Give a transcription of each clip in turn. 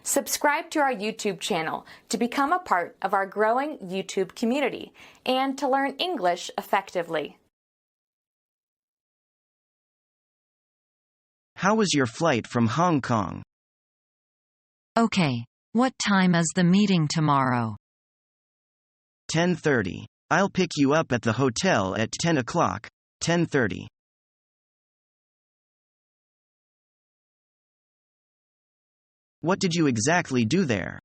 Subscribe to our YouTube channel to become a part of our growing YouTube community and to learn English effectively. How was your flight from Hong Kong? Okay. What time is the meeting tomorrow? 10:30. I'll pick you up at the hotel at 10 o'clock, 10:30. What did you exactly do there?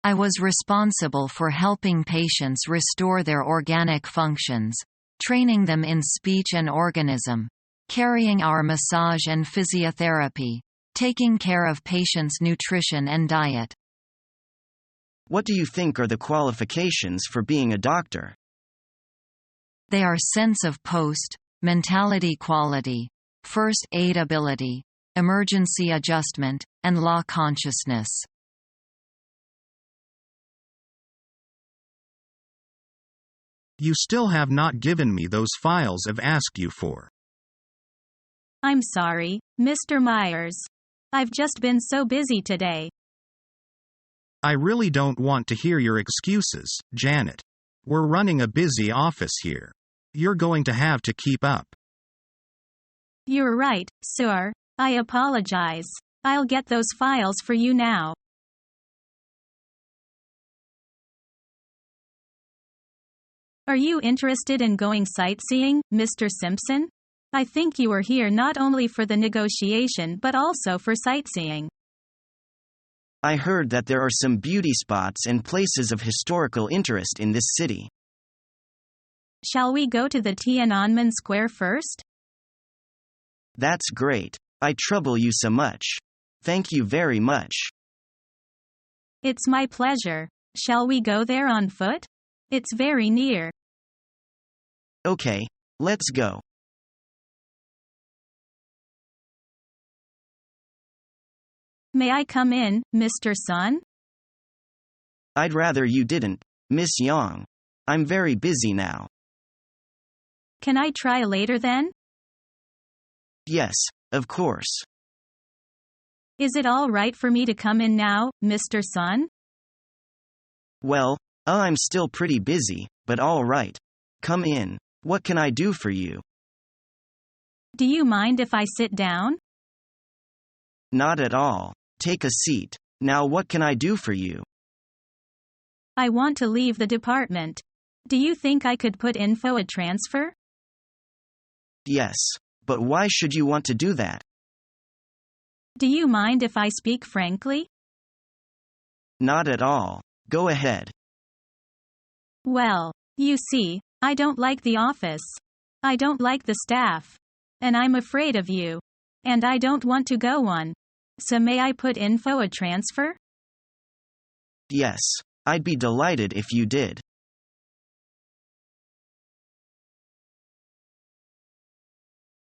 I was responsible for helping patients restore their organic functions, training them in speech and organism, carrying our massage and physiotherapy, taking care of patients' nutrition and diet. What do you think are the qualifications for being a doctor? They are sense of post, mentality quality, first aid ability, emergency adjustment, and law consciousness. You still have not given me those files I've asked you for. I'm sorry, Mr. Myers. I've just been so busy today. I really don't want to hear your excuses, Janet. We're running a busy office here. You're going to have to keep up. You're right, sir. I apologize. I'll get those files for you now. Are you interested in going sightseeing, Mr. Simpson? I think you are here not only for the negotiation but also for sightseeing. I heard that there are some beauty spots and places of historical interest in this city. Shall we go to the Tiananmen Square first? That's great. I trouble you so much. Thank you very much. It's my pleasure. Shall we go there on foot? It's very near. Okay, let's go. May I come in, Mr. Sun? I'd rather you didn't, Miss Yang. I'm very busy now. Can I try later then? Yes, of course. Is it all right for me to come in now, Mr. Sun? Well, I'm still pretty busy, but all right. Come in. What can I do for you? Do you mind if I sit down? Not at all. Take a seat. Now what can I do for you? I want to leave the department. Do you think I could put info a transfer? Yes. But why should you want to do that? Do you mind if I speak frankly? Not at all. Go ahead. Well, you see, I don't like the office. I don't like the staff. And I'm afraid of you. And I don't want to go on. So may I put info a transfer? Yes. I'd be delighted if you did.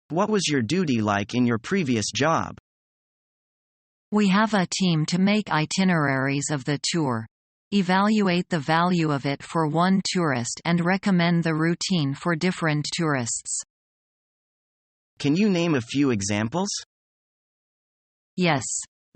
What was your duty like in your previous job? We have a team to make itineraries of the tour, evaluate the value of it for one tourist and recommend the routine for different tourists. Can you name a few examples? Yes.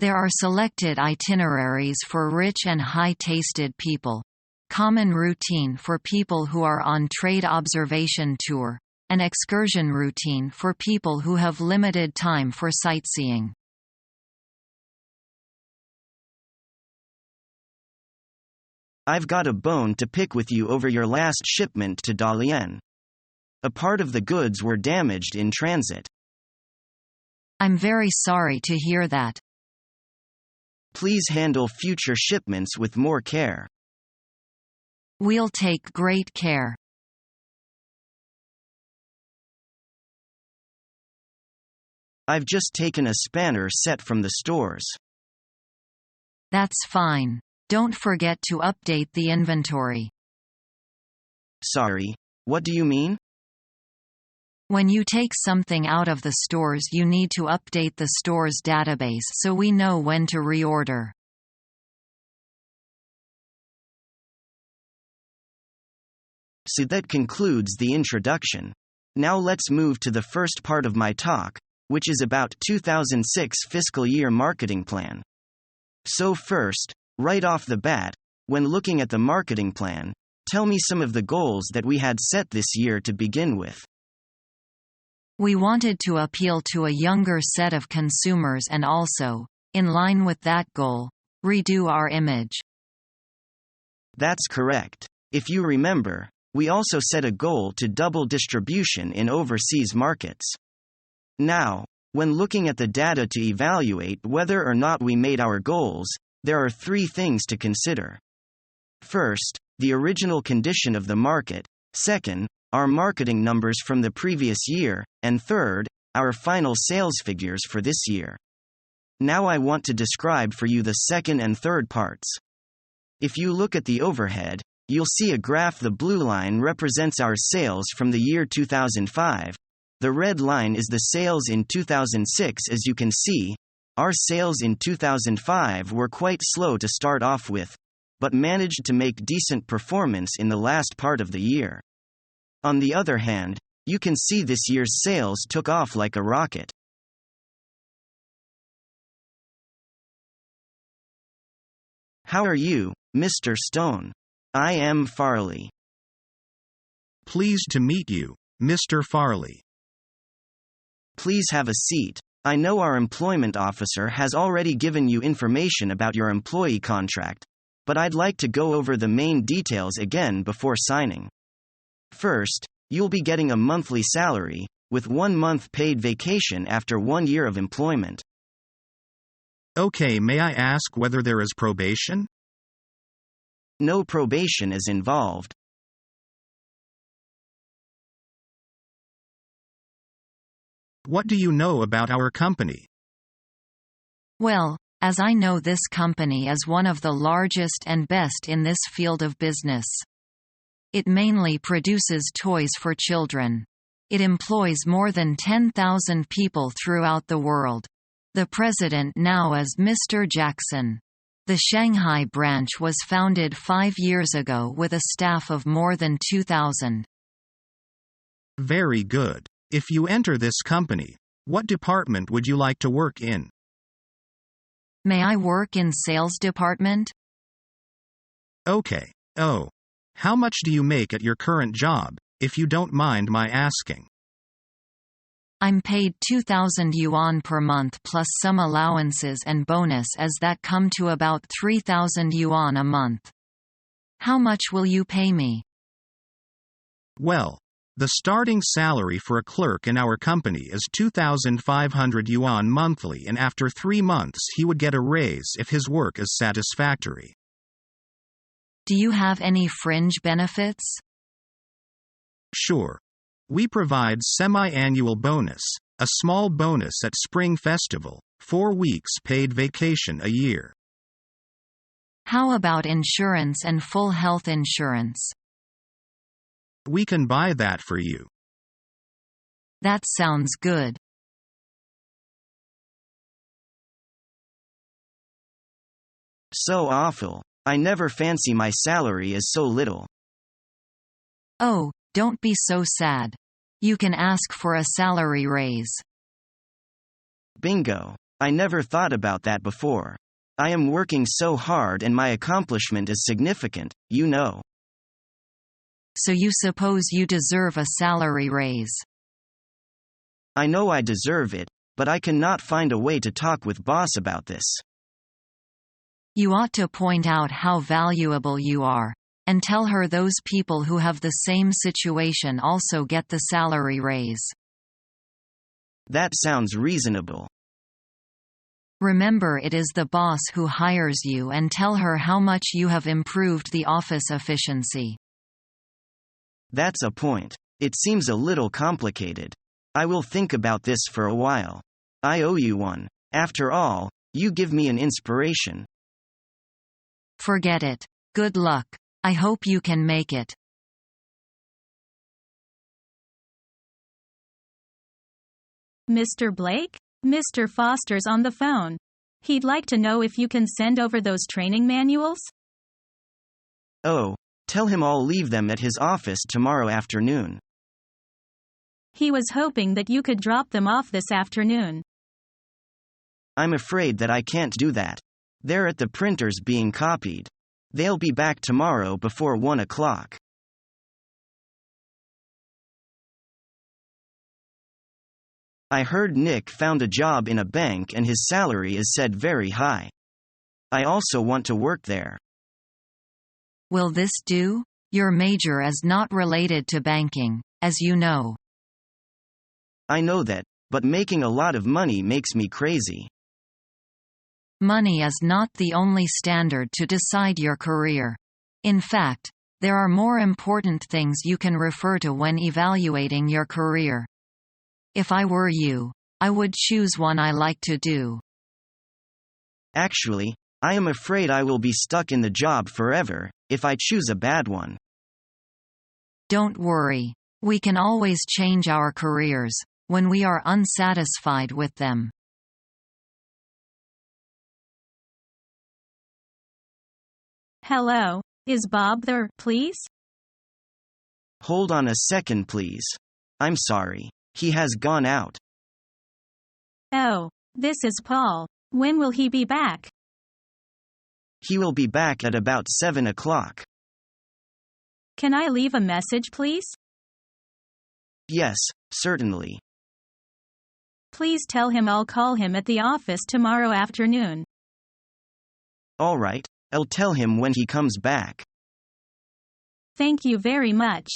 There are selected itineraries for rich and high-tasted people, common routine for people who are on trade observation tour, an excursion routine for people who have limited time for sightseeing. I've got a bone to pick with you over your last shipment to Dalian. A part of the goods were damaged in transit. I'm very sorry to hear that. Please handle future shipments with more care. We'll take great care. I've just taken a spanner set from the stores. That's fine. Don't forget to update the inventory. Sorry, what do you mean? When you take something out of the stores, you need to update the store's database so we know when to reorder. So that concludes the introduction. Now let's move to the first part of my talk, which is about 2006 fiscal year marketing plan. So first, right off the bat, when looking at the marketing plan, tell me some of the goals that we had set this year to begin with. We wanted to appeal to a younger set of consumers and also, in line with that goal, redo our image. That's correct. If you remember, we also set a goal to double distribution in overseas markets. Now, when looking at the data to evaluate whether or not we made our goals, there are three things to consider. First, the original condition of the market. Second, our marketing numbers from the previous year. And third, our final sales figures for this year. Now I want to describe for you the second and third parts. If you look at the overhead, you'll see a graph. The blue line represents our sales from the year 2005. The red line is the sales in 2006. As you can see, our sales in 2005 were quite slow to start off with, but managed to make decent performance in the last part of the year. On the other hand, you can see this year's sales took off like a rocket. How are you, Mr. Stone? I am Farley. Pleased to meet you, Mr. Farley. Please have a seat. I know our employment officer has already given you information about your employee contract, but I'd like to go over the main details again before signing. First, you'll be getting a monthly salary, with 1 month paid vacation after 1 year of employment. Okay, may I ask whether there is probation? No probation is involved. What do you know about our company? Well, as I know, this company is one of the largest and best in this field of business. It mainly produces toys for children. It employs more than 10,000 people throughout the world. The president now is Mr. Jackson. The Shanghai branch was founded 5 years ago with a staff of more than 2,000. Very good. If you enter this company, what department would you like to work in? May I work in sales department? Okay. Oh. How much do you make at your current job, if you don't mind my asking? I'm paid 2,000 yuan per month plus some allowances and bonus as that come to about 3,000 yuan a month. How much will you pay me? Well, the starting salary for a clerk in our company is 2,500 yuan monthly, and after 3 months he would get a raise if his work is satisfactory. Do you have any fringe benefits? Sure. We provide semi-annual bonus, a small bonus at Spring Festival, 4 weeks paid vacation a year. How about insurance and full health insurance? We can buy that for you. That sounds good. So awful. I never fancy my salary as so little. Oh, don't be so sad. You can ask for a salary raise. Bingo. I never thought about that before. I am working so hard and my accomplishment is significant, you know. So you suppose you deserve a salary raise? I know I deserve it, but I cannot find a way to talk with boss about this. You ought to point out how valuable you are, and tell her those people who have the same situation also get the salary raise. That sounds reasonable. Remember, it is the boss who hires you, and tell her how much you have improved the office efficiency. That's a point. It seems a little complicated. I will think about this for a while. I owe you one. After all, you give me an inspiration. Forget it. Good luck. I hope you can make it. Mr. Blake? Mr. Foster's on the phone. He'd like to know if you can send over those training manuals? Oh, tell him I'll leave them at his office tomorrow afternoon. He was hoping that you could drop them off this afternoon. I'm afraid that I can't do that. They're at the printers being copied. They'll be back tomorrow before 1 o'clock. I heard Nick found a job in a bank and his salary is said very high. I also want to work there. Will this do? Your major is not related to banking, as you know. I know that, but making a lot of money makes me crazy. Money is not the only standard to decide your career. In fact, there are more important things you can refer to when evaluating your career. If I were you, I would choose one I like to do. Actually, I am afraid I will be stuck in the job forever, if I choose a bad one. Don't worry. We can always change our careers when we are unsatisfied with them. Hello, is Bob there, please? Hold on a second, please. I'm sorry. He has gone out. Oh, this is Paul. When will he be back? He will be back at about 7 o'clock. Can I leave a message, please? Yes, certainly. Please tell him I'll call him at the office tomorrow afternoon. All right, I'll tell him when he comes back. Thank you very much.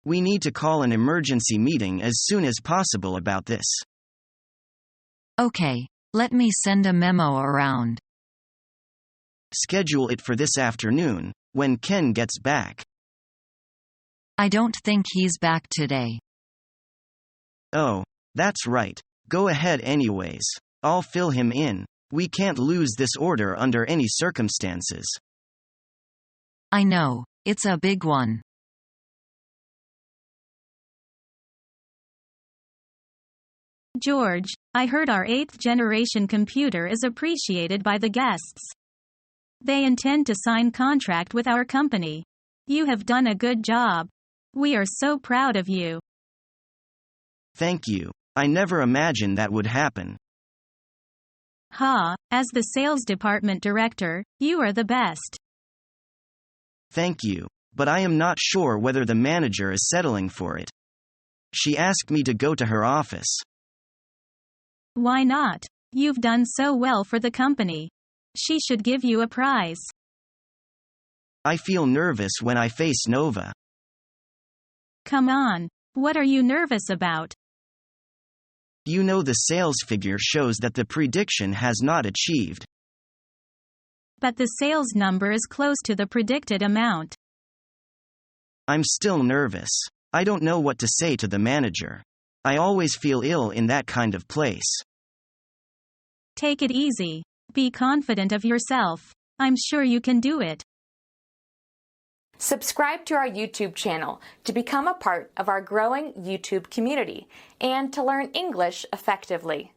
We need to call an emergency meeting as soon as possible about this. Okay, let me send a memo around. Schedule it for this afternoon, when Ken gets back. I don't think he's back today. Oh, that's right. Go ahead anyways. I'll fill him in. We can't lose this order under any circumstances. I know, it's a big one. George, I heard our 8th generation computer is appreciated by the guests. They intend to sign contract with our company. You have done a good job. We are so proud of you. Thank you. I never imagined that would happen. As the sales department director, you are the best. Thank you, but I am not sure whether the manager is settling for it. She asked me to go to her office. Why not? You've done so well for the company. She should give you a prize. I feel nervous when I face Nova. Come on. What are you nervous about? You know the sales figure shows that the prediction has not achieved. But the sales number is close to the predicted amount. I'm still nervous. I don't know what to say to the manager. I always feel ill in that kind of place. Take it easy. Be confident of yourself. I'm sure you can do it. Subscribe to our YouTube channel to become a part of our growing YouTube community and to learn English effectively.